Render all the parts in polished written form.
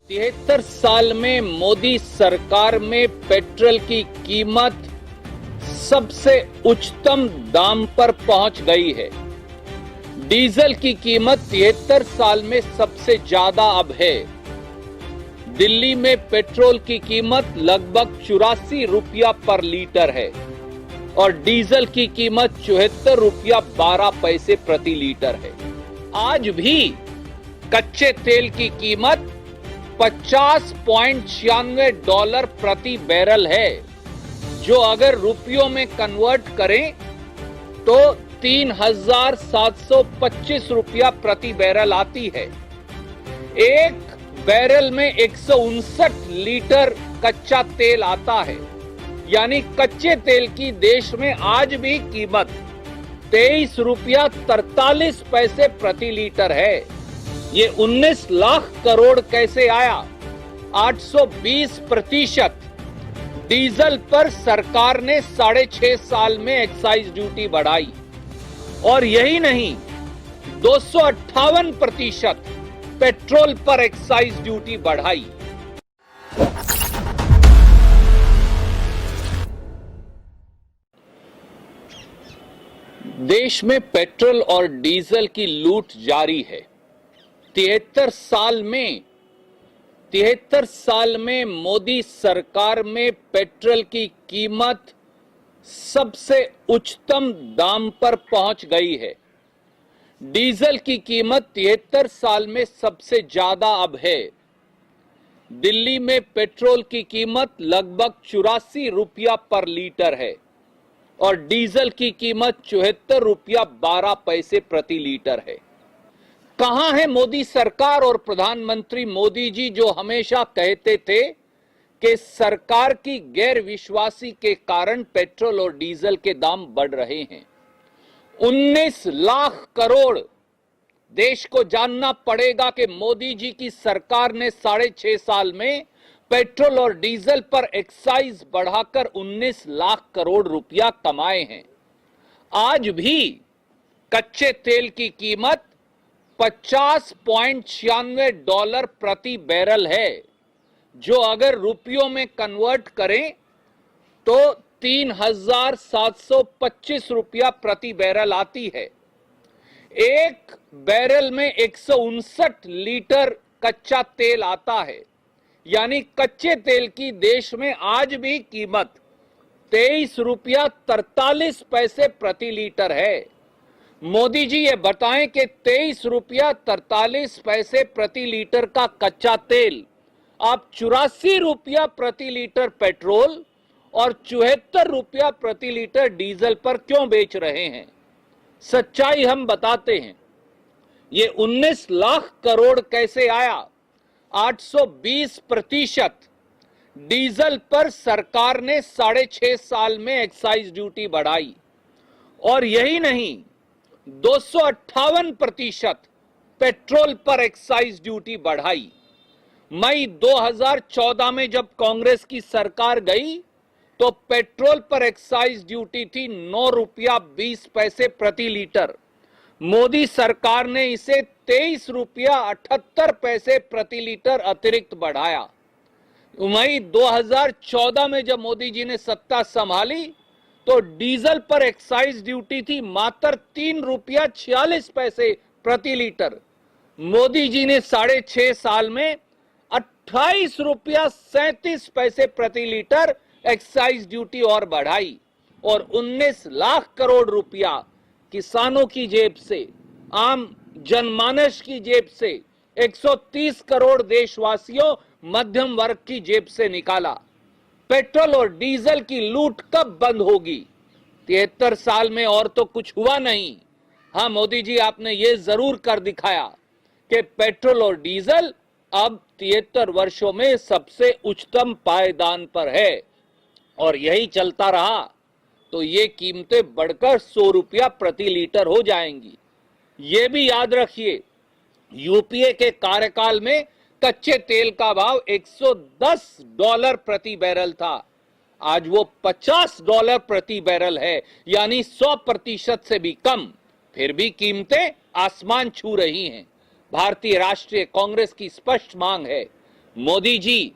73 साल में मोदी सरकार में पेट्रोल की कीमत सबसे उच्चतम दाम पर पहुंच गई है। डीजल की कीमत 73 साल में सबसे ज्यादा अब है। दिल्ली में पेट्रोल की कीमत लगभग 84 रुपया पर लीटर है और डीजल की कीमत 74 रुपया 12 पैसे प्रति लीटर है। आज भी कच्चे तेल की कीमत $50.96 प्रति बैरल है, जो अगर रुपयों में कन्वर्ट करें तो 3,725 रुपया प्रति बैरल आती है। एक बैरल में 159 लीटर कच्चा तेल आता है, यानी कच्चे तेल की देश में आज भी कीमत 23 रुपया 43 पैसे प्रति लीटर है। ये 19 लाख करोड़ कैसे आया? 820% डीजल पर सरकार ने 6.5 साल में एक्साइज ड्यूटी बढ़ाई और यही नहीं, 258% पेट्रोल पर एक्साइज ड्यूटी बढ़ाई। देश में पेट्रोल और डीजल की लूट जारी है। 73 साल में मोदी सरकार में पेट्रोल की कीमत सबसे उच्चतम दाम पर पहुंच गई है। डीजल की कीमत 73 साल में सबसे ज्यादा अब है। दिल्ली में पेट्रोल की कीमत लगभग 84 रुपया पर लीटर है और डीजल की कीमत 74 रुपया 12 पैसे प्रति लीटर है। कहां है मोदी सरकार और प्रधानमंत्री मोदी जी, जो हमेशा कहते थे कि सरकार की गैर विश्वासी के कारण पेट्रोल और डीजल के दाम बढ़ रहे हैं। 19 लाख करोड़ देश को जानना पड़ेगा कि मोदी जी की सरकार ने 6.5 साल में पेट्रोल और डीजल पर एक्साइज बढ़ाकर 19 लाख करोड़ रुपया कमाए हैं। आज भी कच्चे तेल की कीमत $50.96 प्रति बैरल है, जो अगर रुपयों में कन्वर्ट करें तो 3,725 रुपया प्रति बैरल आती है। एक बैरल में 159 लीटर कच्चा तेल आता है, यानी कच्चे तेल की देश में आज भी कीमत 23 रुपया 43 पैसे प्रति लीटर है। मोदी जी ये बताएं कि 23 रुपया 43 पैसे प्रति लीटर का कच्चा तेल आप 84 रुपया प्रति लीटर पेट्रोल और 74 रुपया प्रति लीटर डीजल पर क्यों बेच रहे हैं? सच्चाई हम बताते हैं। ये 19 लाख करोड़ कैसे आया? 820% डीजल पर सरकार ने 6.5 साल में एक्साइज ड्यूटी बढ़ाई और यही नहीं, 258% पेट्रोल पर एक्साइज ड्यूटी बढ़ाई। मई 2014 में जब कांग्रेस की सरकार गई तो पेट्रोल पर एक्साइज ड्यूटी थी 9 रुपया 20 पैसे प्रति लीटर। मोदी सरकार ने इसे 23 रुपया 78 पैसे प्रति लीटर अतिरिक्त बढ़ाया। मई 2014 में जब मोदी जी ने सत्ता संभाली तो डीजल पर एक्साइज ड्यूटी थी मात्र 3 रुपया 46 पैसे प्रति लीटर। मोदी जी ने 6.5 साल में 28 रुपया 37 पैसे प्रति लीटर एक्साइज ड्यूटी और बढ़ाई और 19 लाख करोड़ रुपया किसानों की जेब से, आम जनमानस की जेब से, 130 करोड़ देशवासियों मध्यम वर्ग की जेब से निकाला। पेट्रोल और डीजल की लूट कब बंद होगी? 73 साल में और तो कुछ हुआ नहीं। हाँ मोदी जी, आपने ये जरूर कर दिखाया कि पेट्रोल और डीजल अब 73 वर्षों में सबसे उच्चतम पायदान पर है और यही चलता रहा तो ये कीमतें बढ़कर 100 रुपया प्रति लीटर हो जाएंगी। ये भी याद रखिए, यूपीए के कार्यकाल में कच्चे तेल का भाव $110 प्रति बैरल था, आज वो $50 प्रति बैरल है, यानी 100% से भी कम। फिर भी कीमतें आसमान छू रही हैं। भारतीय राष्ट्रीय कांग्रेस की स्पष्ट मांग है, मोदी जी,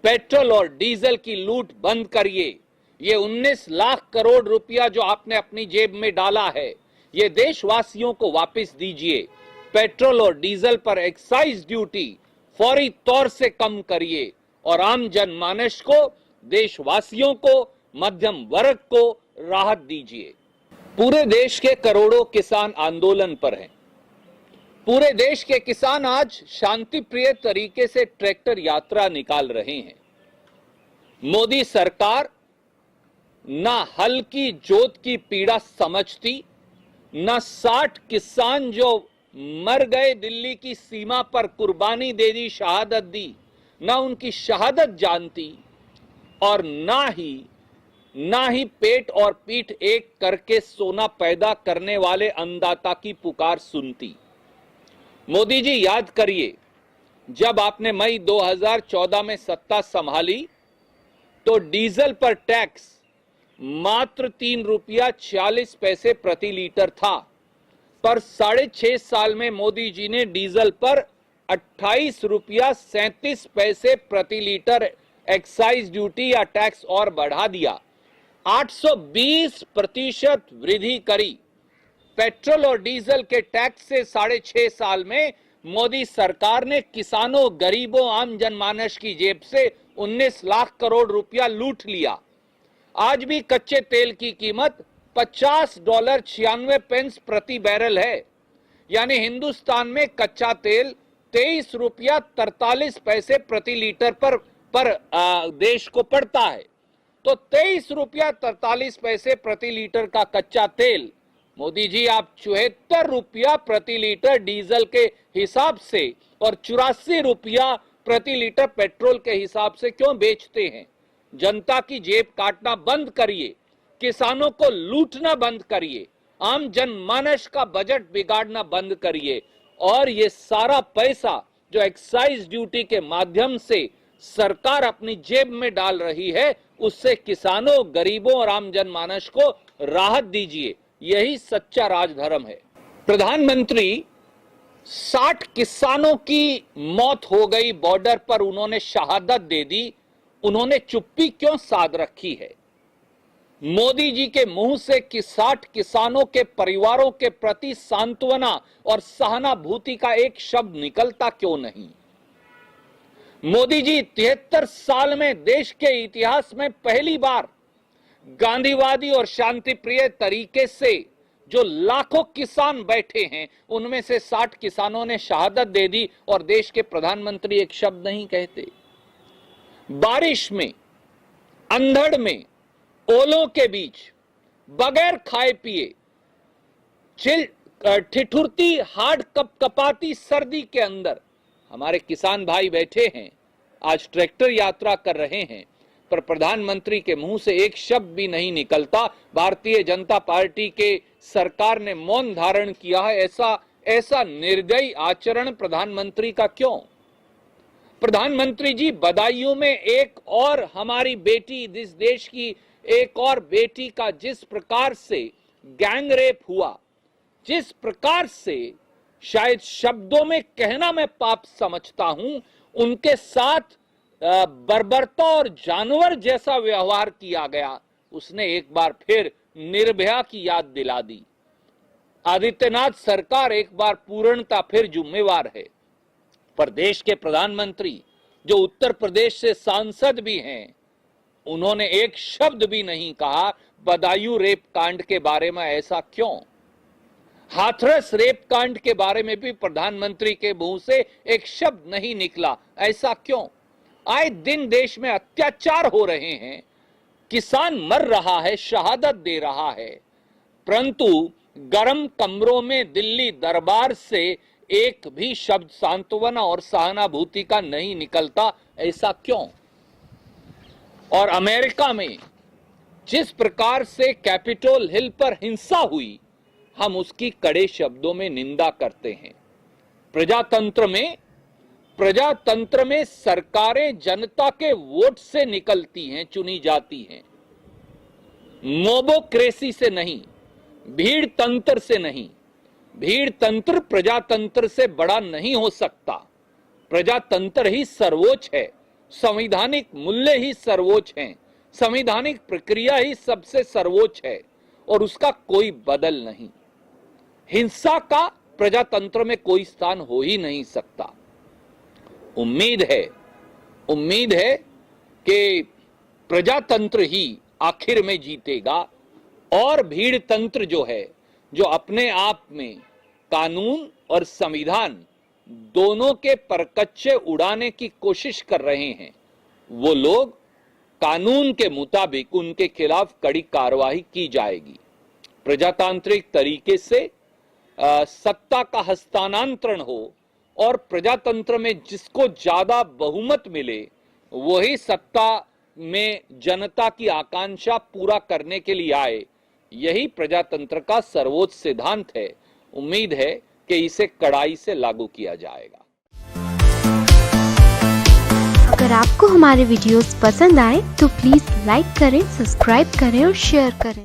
पेट्रोल और डीजल की लूट बंद करिए। ये 19 लाख करोड़ रुपया जो आपने अपनी जेब में डाला है, ये देशवासियों को वापस दीजिए। पेट्रोल और डीजल पर एक्साइज ड्यूटी फौरी तौर से कम करिए और आम जनमानस को, देशवासियों को, मध्यम वर्ग को राहत दीजिए। पूरे देश के करोड़ों किसान आंदोलन पर हैं। पूरे देश के किसान आज शांति प्रिय तरीके से ट्रैक्टर यात्रा निकाल रहे हैं। मोदी सरकार ना हल की जोत की पीड़ा समझती, ना 60 किसान जो मर गए दिल्ली की सीमा पर, कुर्बानी दे दी, शहादत दी, ना उनकी शहादत जानती, और ना ही पेट और पीठ एक करके सोना पैदा करने वाले अन्नदाता की पुकार सुनती। मोदी जी, याद करिए, जब आपने मई 2014 में सत्ता संभाली तो डीजल पर टैक्स मात्र 3 रुपया 40 पैसे प्रति लीटर था, पर 6.5 साल में मोदी जी ने डीजल पर 28 रुपया 37 पैसे प्रति लीटर एक्साइज ड्यूटी या टैक्स और बढ़ा दिया। 820% वृद्धि करी। पेट्रोल और डीजल के टैक्स से 6.5 साल में मोदी सरकार ने किसानों, गरीबों, आम जनमानस की जेब से 19 लाख करोड़ रुपया लूट लिया। आज भी कच्चे तेल की कीमत $50.96 प्रति बैरल है, यानी हिंदुस्तान में कच्चा तेल 23 रुपया 43 पैसे प्रति लीटर पर देश को पड़ता है। तो 23 रुपया 43 पैसे प्रति लीटर का कच्चा तेल मोदी जी आप 74 रुपया प्रति लीटर डीजल के हिसाब से और 84 रुपया प्रति लीटर पेट्रोल के हिसाब से क्यों बेचते हैं? जनता की जेब काटना बंद करिए, किसानों को लूटना बंद करिए, आम जनमानस का बजट बिगाड़ना बंद करिए, और ये सारा पैसा जो एक्साइज ड्यूटी के माध्यम से सरकार अपनी जेब में डाल रही है, उससे किसानों, गरीबों और आम जनमानस को राहत दीजिए। यही सच्चा राजधर्म है। प्रधानमंत्री, 60 किसानों की मौत हो गई बॉर्डर पर, उन्होंने शहादत दे दी, उन्होंने चुप्पी क्यों साध रखी है? मोदी जी के मुंह से कि 60 किसानों के परिवारों के प्रति सांत्वना और सहानुभूति का एक शब्द निकलता क्यों नहीं? मोदी जी 73 साल में देश के इतिहास में पहली बार गांधीवादी और शांति प्रिय तरीके से जो लाखों किसान बैठे हैं, उनमें से 60 किसानों ने शहादत दे दी और देश के प्रधानमंत्री एक शब्द नहीं कहते। बारिश में, अंधड़ में, ओलों के बीच, बगैर खाए पिए, ठिठुरती, हाड कपकपाती सर्दी के अंदर हमारे किसान भाई बैठे हैं, आज ट्रैक्टर यात्रा कर रहे हैं, पर प्रधानमंत्री के मुंह से एक शब्द भी नहीं निकलता। भारतीय जनता पार्टी के सरकार ने मौन धारण किया है। ऐसा निर्दयी आचरण प्रधानमंत्री का क्यों? प्रधानमंत्री जी, बदायूं में एक और हमारी बेटी, इस देश की एक और बेटी का जिस प्रकार से गैंग रेप हुआ, जिस प्रकार से शायद शब्दों में कहना मैं पाप समझता हूं, उनके साथ बर्बरता और जानवर जैसा व्यवहार किया गया, उसने एक बार फिर निर्भया की याद दिला दी। आदित्यनाथ सरकार एक बार पूर्णता फिर जिम्मेवार है, पर देश के प्रधानमंत्री जो उत्तर प्रदेश से सांसद भी हैं, उन्होंने एक शब्द भी नहीं कहा बदायूं रेप कांड के बारे में। ऐसा क्यों? हाथरस रेप कांड के बारे में भी प्रधानमंत्री के मुंह से एक शब्द नहीं निकला। ऐसा क्यों? आए दिन देश में अत्याचार हो रहे हैं, किसान मर रहा है, शहादत दे रहा है, परंतु गर्म कमरों में दिल्ली दरबार से एक भी शब्द सांत्वना और सहानुभूति का नहीं निकलता। ऐसा क्यों? और अमेरिका में जिस प्रकार से कैपिटल हिल पर हिंसा हुई, हम उसकी कड़े शब्दों में निंदा करते हैं। प्रजातंत्र में सरकारें जनता के वोट से निकलती हैं, चुनी जाती हैं, मोबोक्रेसी से नहीं, भीड़ तंत्र से नहीं। भीड़ तंत्र प्रजातंत्र से बड़ा नहीं हो सकता। प्रजातंत्र ही सर्वोच्च है, संवैधानिक मूल्य ही सर्वोच्च हैं, संवैधानिक प्रक्रिया ही सबसे सर्वोच्च है और उसका कोई बदल नहीं। हिंसा का प्रजातंत्र में कोई स्थान हो ही नहीं सकता। उम्मीद है कि प्रजातंत्र ही आखिर में जीतेगा और भीड़ तंत्र जो है, जो अपने आप में कानून और संविधान दोनों के परकच्चे उड़ाने की कोशिश कर रहे हैं, वो लोग कानून के मुताबिक उनके खिलाफ कड़ी कार्रवाई की जाएगी। प्रजातांत्रिक तरीके से सत्ता का हस्तांतरण हो और प्रजातंत्र में जिसको ज्यादा बहुमत मिले वही सत्ता में जनता की आकांक्षा पूरा करने के लिए आए, यही प्रजातंत्र का सर्वोच्च सिद्धांत है। उम्मीद है कि इसे कड़ाई से लागू किया जाएगा। अगर आपको हमारे वीडियोस पसंद आए तो प्लीज लाइक करें, सब्सक्राइब करें और शेयर करें।